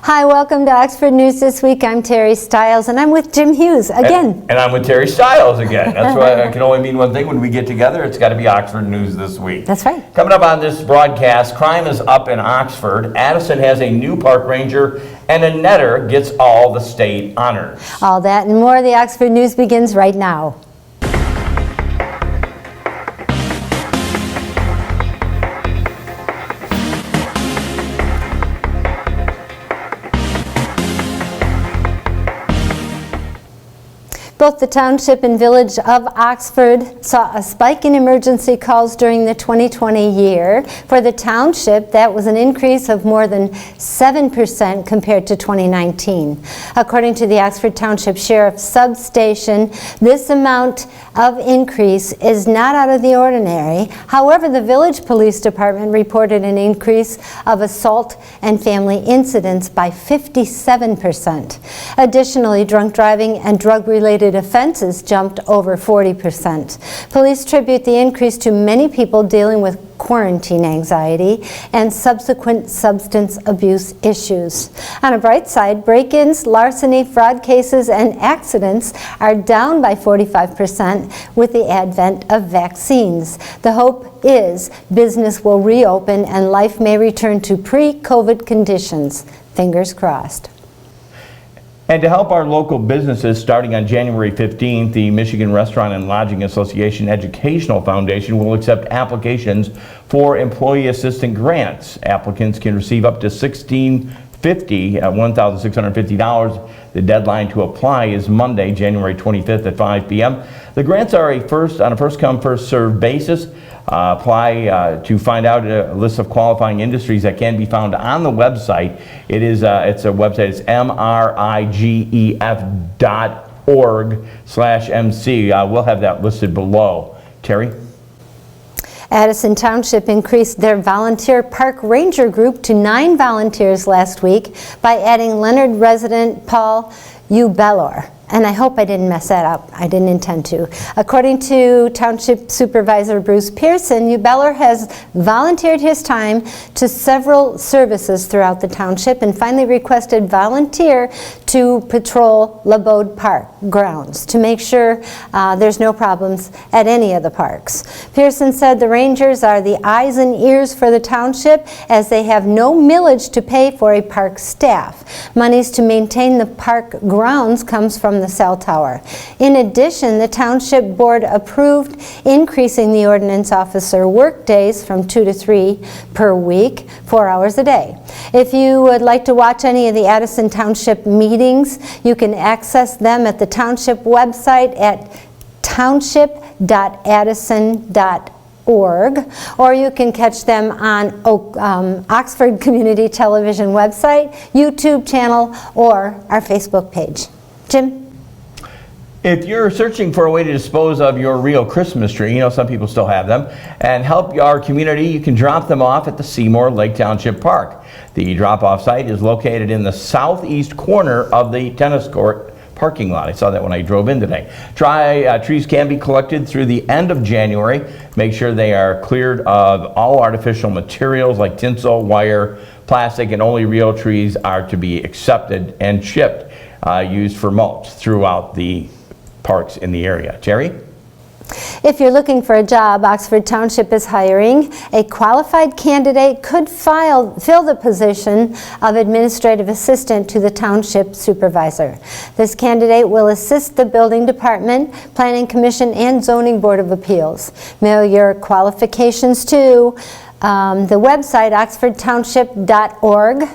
Hi, welcome to Oxford News This Week. I'm Terry Stiles, and I'm with Jim Hughes again. And I'm with Terry Stiles again. That's why I can only mean one thing when we get together. It's got to be Oxford News This Week. That's right. Coming up on this broadcast, crime is up in Oxford. Addison has a new park ranger, and a netter gets all the state honors. All that and more. The Oxford News begins right now. Both the township and village of Oxford saw a spike in emergency calls during the 2020 year. For the township, that was an increase of more than 7% compared to 2019. According to the Oxford Township Sheriff's Substation, this amount of increase is not out of the ordinary. However, the village police department reported an increase of assault and family incidents by 57%. Additionally, drunk driving and drug-related offenses jumped over 40%. Police attribute the increase to many people dealing with quarantine anxiety and subsequent substance abuse issues. On a bright side, break-ins, larceny, fraud cases, and accidents are down by 45% with the advent of vaccines. The hope is business will reopen and life may return to pre-COVID conditions. Fingers crossed. And to help our local businesses, starting on January 15th, the Michigan Restaurant and Lodging Association Educational Foundation will accept applications for employee assistant grants. Applicants can receive up to $1,650. The deadline to apply is Monday, January 25th at 5 p.m. The grants are on a first-come, first-served basis. Apply to find out a list of qualifying industries that can be found on the website. It's a website. It's MRIGEF.org/MC. We'll have that listed below. Terry? Addison Township increased their volunteer park ranger group to 9 volunteers last week by adding Leonard resident Paul Ubellor. And I hope I didn't mess that up. I didn't intend to. According to Township Supervisor Bruce Pearson, Ubellor has volunteered his time to several services throughout the township and finally requested volunteer to patrol LeBode Park grounds to make sure there's no problems at any of the parks. Pearson said the rangers are the eyes and ears for the township as they have no millage to pay for a park staff. Monies to maintain the park grounds comes from the cell tower. In addition, the township board approved increasing the ordinance officer work days from 2 to 3 per week, 4 hours a day. If you would like to watch any of the Addison Township meetings, you can access them at the township website at township.addison.org, or you can catch them on Oxford Community Television website, YouTube channel, or our Facebook page. Jim? If you're searching for a way to dispose of your real Christmas tree, you know some people still have them, and help our community, you can drop them off at the Seymour Lake Township Park. The drop-off site is located in the southeast corner of the tennis court parking lot. I saw that when I drove in today. Trees can be collected through the end of January. Make sure they are cleared of all artificial materials like tinsel, wire, plastic, and only real trees are to be accepted and shipped, used for mulch throughout the parks in the area. Terry? If you're looking for a job, Oxford Township is hiring. A qualified candidate could fill the position of administrative assistant to the township supervisor. This candidate will assist the building department, planning commission, and zoning board of appeals. Mail your qualifications to the website oxfordtownship.org.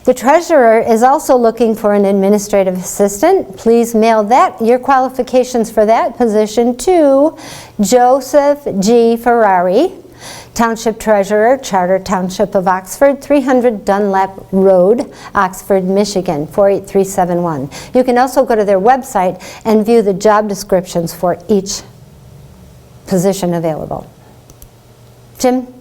The treasurer is also looking for an administrative assistant. Please mail your qualifications for that position to Joseph G. Ferrari, Township Treasurer, Charter Township of Oxford, 300 Dunlap Road, Oxford, Michigan, 48371. You can also go to their website and view the job descriptions for each position available. Jim?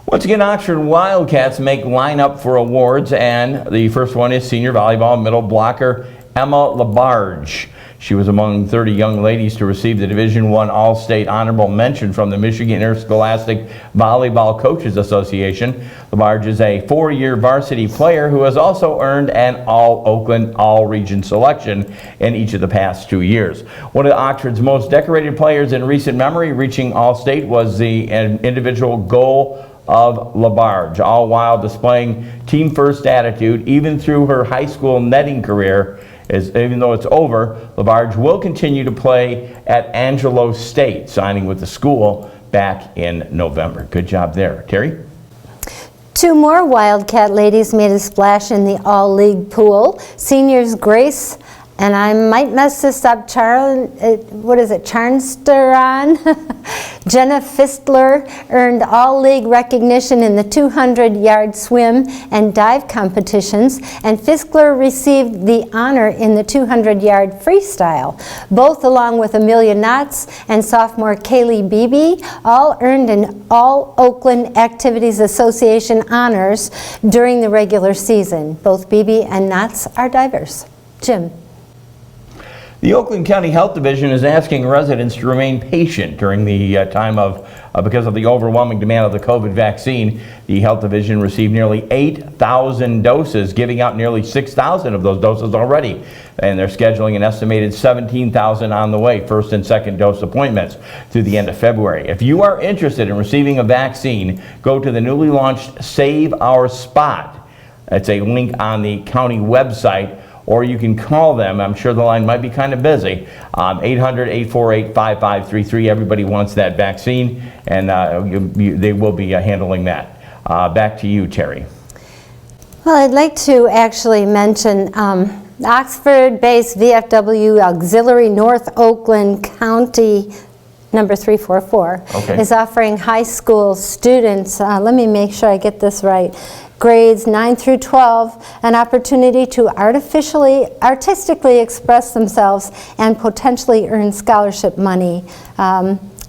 Once again, Oxford Wildcats make lineup for awards, and the first one is senior volleyball middle blocker Emma Labarge. She was among 30 young ladies to receive the Division I All-State Honorable Mention from the Michigan Interscholastic Volleyball Coaches Association. LaBarge is a 4-year varsity player who has also earned an All-Oakland All-Region selection in each of the past 2 years. One of Oxford's most decorated players in recent memory reaching All-State was the individual goal of LaBarge, all while displaying team-first attitude even through her high school netting career. Even though it's over, LaBarge will continue to play at Angelo State, signing with the school back in November. Good job there. Terry? 2 more Wildcat ladies made a splash in the All-League pool. Seniors Grace, and I might mess this up, Charnsteron? Jenna Fistler earned all-league recognition in the 200-yard swim and dive competitions, and Fistler received the honor in the 200-yard freestyle. Both, along with Amelia Knotts and sophomore Kaylee Beebe, all earned an All-Oakland Activities Association honors during the regular season. Both Beebe and Knotts are divers. Jim. The Oakland County Health Division is asking residents to remain patient during the time of, because of the overwhelming demand of the COVID vaccine. The Health Division received nearly 8,000 doses, giving out nearly 6,000 of those doses already. And they're scheduling an estimated 17,000 on the way, first and second dose appointments through the end of February. If you are interested in receiving a vaccine, go to the newly launched Save Our Spot. It's a link on the county website, or you can call them. I'm sure the line might be kind of busy. 800-848-5533. Everybody wants that vaccine, and they will be handling that. Back to you, Terry. Well, I'd like to actually mention Oxford-based VFW Auxiliary North Oakland County number 344 is offering high school students, let me make sure I get this right, grades 9 through 12, an opportunity to artistically express themselves and potentially earn scholarship money.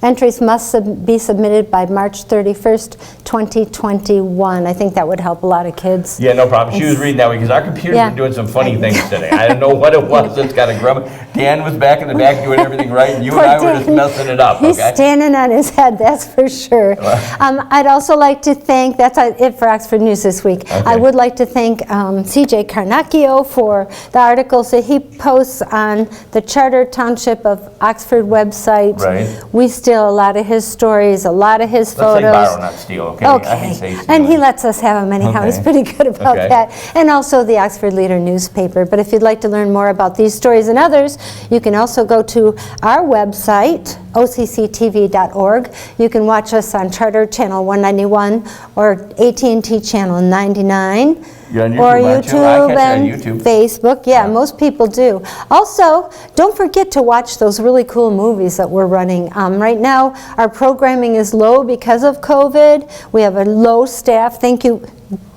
Entries must be submitted by March 31st, 2021. I think that would help a lot of kids. Yeah, no problem. She was reading that way because our computer's been doing some funny things today. I don't know what it was. It's got a grub. Dan was back in the back doing everything right, and you and I were just messing it up. He's standing on his head, that's for sure. I'd also like to thank, that's it for Oxford News this week. I would like to thank CJ Carnacchio for the articles that he posts on the Charter Township of Oxford website. Right. We steal a lot of his stories, a lot of his photos. Let's say borrow, not steal, okay? I can say steal. And he lets us have them anyhow. He's pretty good about that. And also the Oxford Leader newspaper. But if you'd like to learn more about these stories and others, you can also go to our website, OCCTV.org. You can watch us on Charter Channel 191 or AT&T Channel 99. You're on YouTube, or aren't you? YouTube I catch and you on YouTube. Facebook. Yeah, most people do. Also, don't forget to watch those really cool movies that we're running. Right now, our programming is low because of COVID. We have a low staff. Thank you.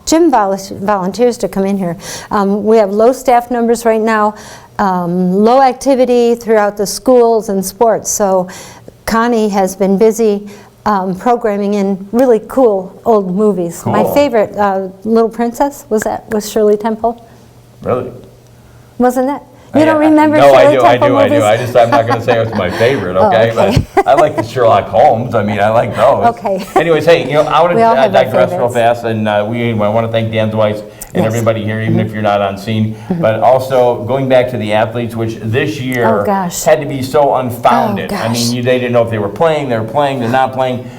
Jim volunteers to come in here. We have low staff numbers right now, low activity throughout the schools and sports. So Connie has been busy programming in really cool old movies. Cool. My favorite, Little Princess, was Shirley Temple? Really? Wasn't that? You don't remember no, Shirley Temple movies? No, I do. I'm not going to say it's my favorite, okay? okay. But I like the Sherlock Holmes. I mean, I like those. Okay. Anyways, hey, I want to have digress our real fast, and I want to thank Dan Dwight and everybody here, even if you're not on scene. But also, going back to the athletes, which this year had to be so unfounded. I mean, they didn't know if they were playing, they're not playing.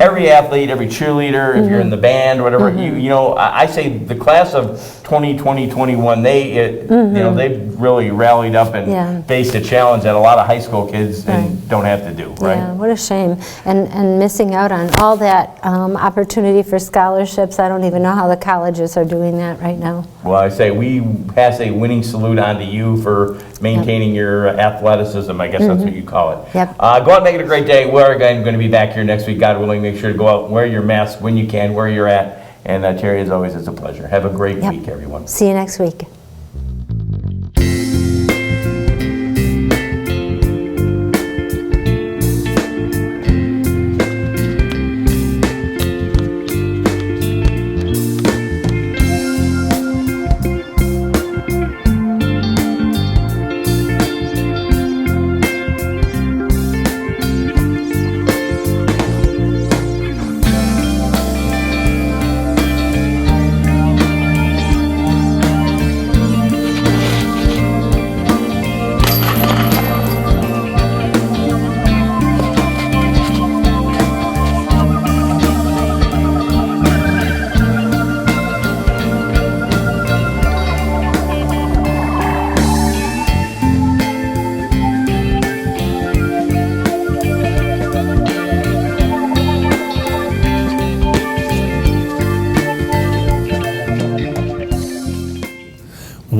Every athlete, every cheerleader, if you're in the band, whatever, I say the class of 2020-21, they really rallied up and faced a challenge that a lot of high school kids don't have to do, right? Yeah, what a shame. And missing out on all that opportunity for scholarships. I don't even know how the colleges are doing that right now. Well, I say we pass a winning salute on to you for maintaining your athleticism. I guess that's what you call it. Yep. Go out and make it a great day. We're again going to be back here next week, God willing. Make sure to go out and wear your mask when you can, where you're at. And Terry, as always, it's a pleasure. Have a great week, everyone. See you next week.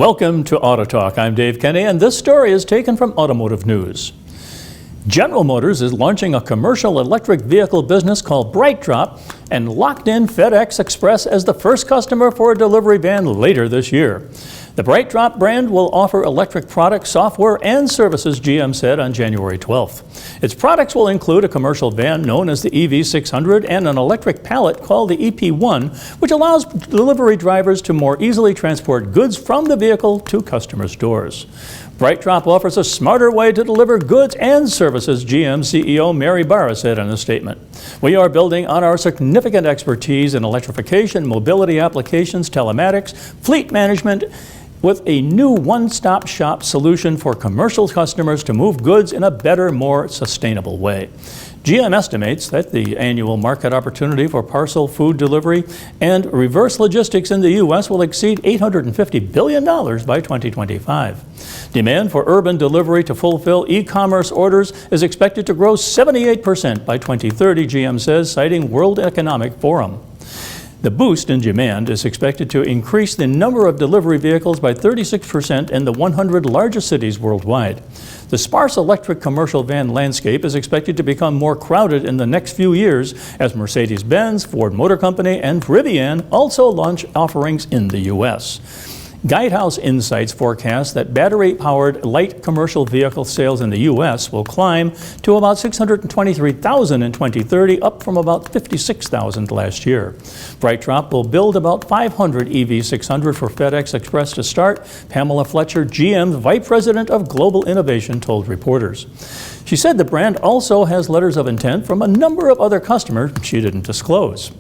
Welcome to Auto Talk. I'm Dave Kenny, and this story is taken from Automotive News. General Motors is launching a commercial electric vehicle business called BrightDrop and locked in FedEx Express as the first customer for a delivery van later this year. The BrightDrop brand will offer electric products, software, and services, GM said on January 12th. Its products will include a commercial van known as the EV600 and an electric pallet called the EP1, which allows delivery drivers to more easily transport goods from the vehicle to customers' doors. BrightDrop offers a smarter way to deliver goods and services, GM CEO Mary Barra said in a statement. We are building on our significant expertise in electrification, mobility applications, telematics, fleet management, with a new one-stop shop solution for commercial customers to move goods in a better, more sustainable way. GM estimates that the annual market opportunity for parcel food delivery and reverse logistics in the U.S. will exceed $850 billion by 2025. Demand for urban delivery to fulfill e-commerce orders is expected to grow 78% by 2030, GM says, citing World Economic Forum. The boost in demand is expected to increase the number of delivery vehicles by 36% in the 100 largest cities worldwide. The sparse electric commercial van landscape is expected to become more crowded in the next few years as Mercedes-Benz, Ford Motor Company, and Rivian also launch offerings in the U.S. Guidehouse Insights forecasts that battery-powered light commercial vehicle sales in the U.S. will climb to about 623,000 in 2030, up from about 56,000 last year. BrightDrop will build about 500 EV600 for FedEx Express to start, Pamela Fletcher, GM's Vice President of Global Innovation, told reporters. She said the brand also has letters of intent from a number of other customers she didn't disclose.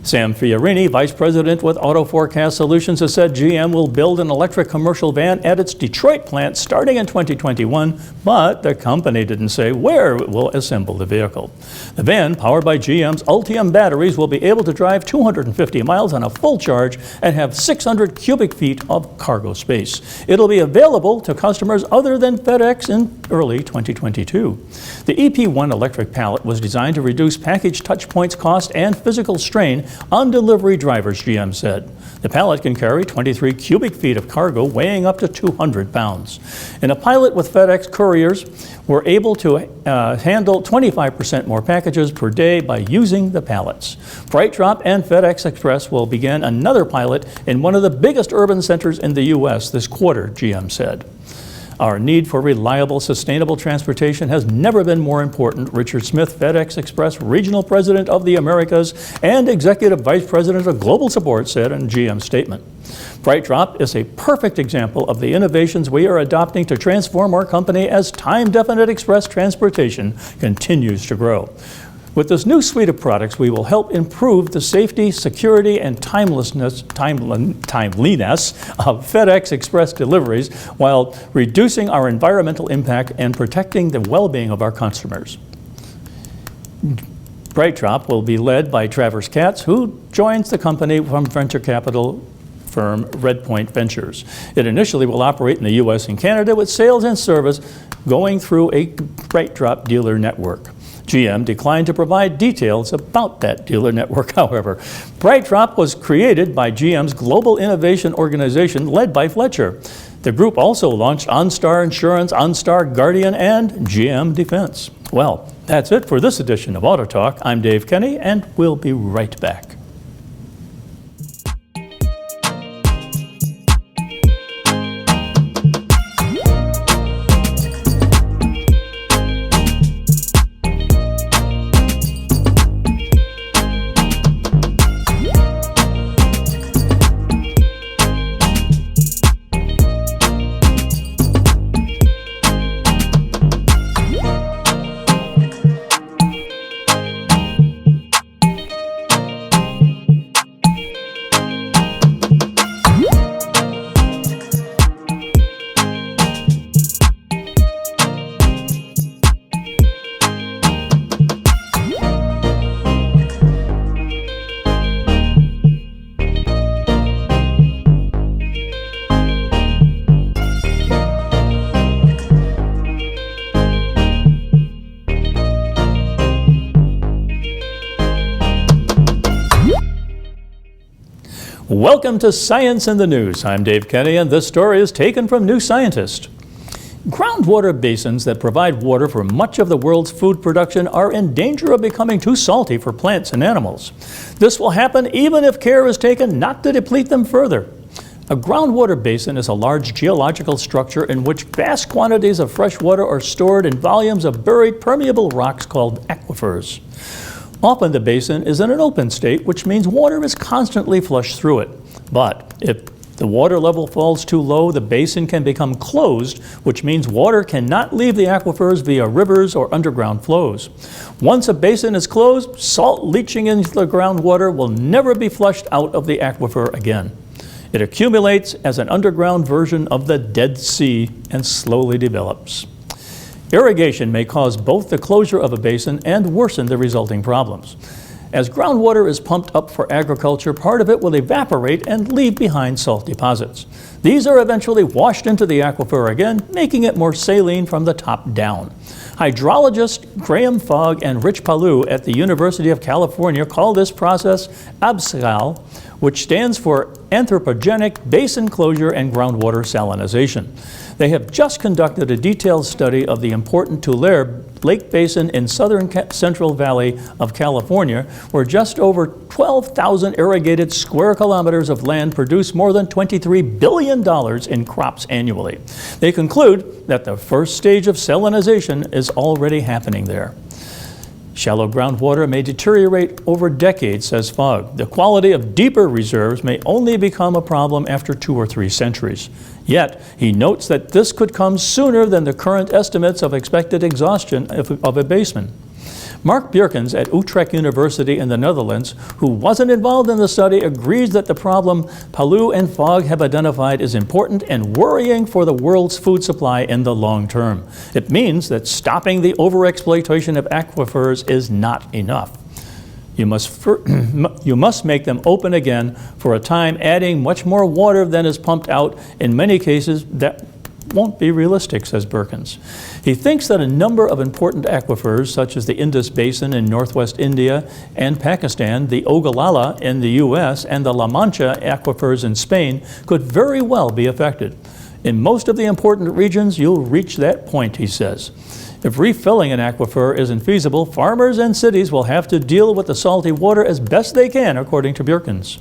Sam Fiorini, Vice President with Auto Forecast Solutions, has said GM will build an electric commercial van at its Detroit plant starting in 2021, but the company didn't say where it will assemble the vehicle. The van, powered by GM's Ultium batteries, will be able to drive 250 miles on a full charge and have 600 cubic feet of cargo space. It'll be available to customers other than FedEx in early 2022. The EP1 electric pallet was designed to reduce package touch points cost and physical strain on delivery drivers, GM said. The pallet can carry 23 cubic feet of cargo weighing up to 200 pounds. In a pilot with FedEx couriers, we're able to handle 25% more packages per day by using the pallets. BrightDrop and FedEx Express will begin another pilot in one of the biggest urban centers in the U.S. this quarter, GM said. Our need for reliable, sustainable transportation has never been more important, Richard Smith, FedEx Express Regional President of the Americas and Executive Vice President of Global Support, said in a GM statement. BrightDrop is a perfect example of the innovations we are adopting to transform our company as time-definite express transportation continues to grow. With this new suite of products, we will help improve the safety, security, and timeliness of FedEx Express deliveries while reducing our environmental impact and protecting the well-being of our customers. BrightDrop will be led by Travers Katz, who joins the company from venture capital firm Redpoint Ventures. It initially will operate in the U.S. and Canada with sales and service going through a BrightDrop dealer network. GM declined to provide details about that dealer network, however. BrightDrop was created by GM's Global Innovation Organization led by Fletcher. The group also launched OnStar Insurance, OnStar Guardian, and GM Defense. Well, that's it for this edition of Auto Talk. I'm Dave Kenny, and we'll be right back. Welcome to Science in the News. I'm Dave Kenny, and this story is taken from New Scientist. Groundwater basins that provide water for much of the world's food production are in danger of becoming too salty for plants and animals. This will happen even if care is taken not to deplete them further. A groundwater basin is a large geological structure in which vast quantities of fresh water are stored in volumes of buried permeable rocks called aquifers. Often the basin is in an open state, which means water is constantly flushed through it. But if the water level falls too low, the basin can become closed, which means water cannot leave the aquifers via rivers or underground flows. Once a basin is closed, salt leaching into the groundwater will never be flushed out of the aquifer again. It accumulates as an underground version of the Dead Sea and slowly develops. Irrigation may cause both the closure of a basin and worsen the resulting problems. As groundwater is pumped up for agriculture, part of it will evaporate and leave behind salt deposits. These are eventually washed into the aquifer again, making it more saline from the top down. Hydrologist Graham Fogg and Rich Palu at the University of California call this process ABSAL, which stands for Anthropogenic Basin Closure and Groundwater Salinization. They have just conducted a detailed study of the important Tulare Lake Basin in southern Central Valley of California, where just over 12,000 irrigated square kilometers of land produce more than $23 billion in crops annually. They conclude that the first stage of salinization is already happening there. Shallow groundwater may deteriorate over decades, says Fogg. The quality of deeper reserves may only become a problem after 2 or 3 centuries. Yet, he notes that this could come sooner than the current estimates of expected exhaustion of a basin. Mark Bjerkens at Utrecht University in the Netherlands, who wasn't involved in the study, agrees that the problem Palu and Fogg have identified is important and worrying for the world's food supply in the long term. It means that stopping the overexploitation of aquifers is not enough. You must make them open again for a time, adding much more water than is pumped out. In many cases, that won't be realistic, says Bjerkens. He thinks that a number of important aquifers, such as the Indus Basin in northwest India and Pakistan, the Ogallala in the U.S., and the La Mancha aquifers in Spain, could very well be affected. In most of the important regions, you'll reach that point, he says. If refilling an aquifer isn't feasible, farmers and cities will have to deal with the salty water as best they can, according to Bjerkens.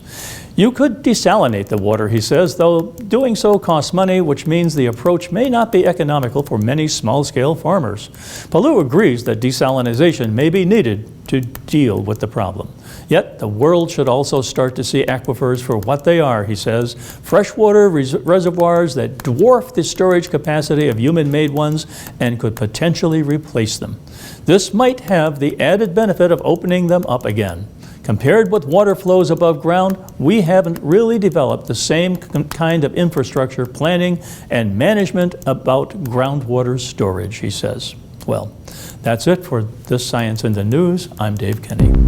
You could desalinate the water, he says, though doing so costs money, which means the approach may not be economical for many small-scale farmers. Palu agrees that desalination may be needed to deal with the problem. Yet, the world should also start to see aquifers for what they are, he says, freshwater reservoirs that dwarf the storage capacity of human-made ones and could potentially replace them. This might have the added benefit of opening them up again. Compared with water flows above ground, we haven't really developed the same kind of infrastructure planning and management about groundwater storage, he says. Well, that's it for this Science in the News. I'm Dave Kenny.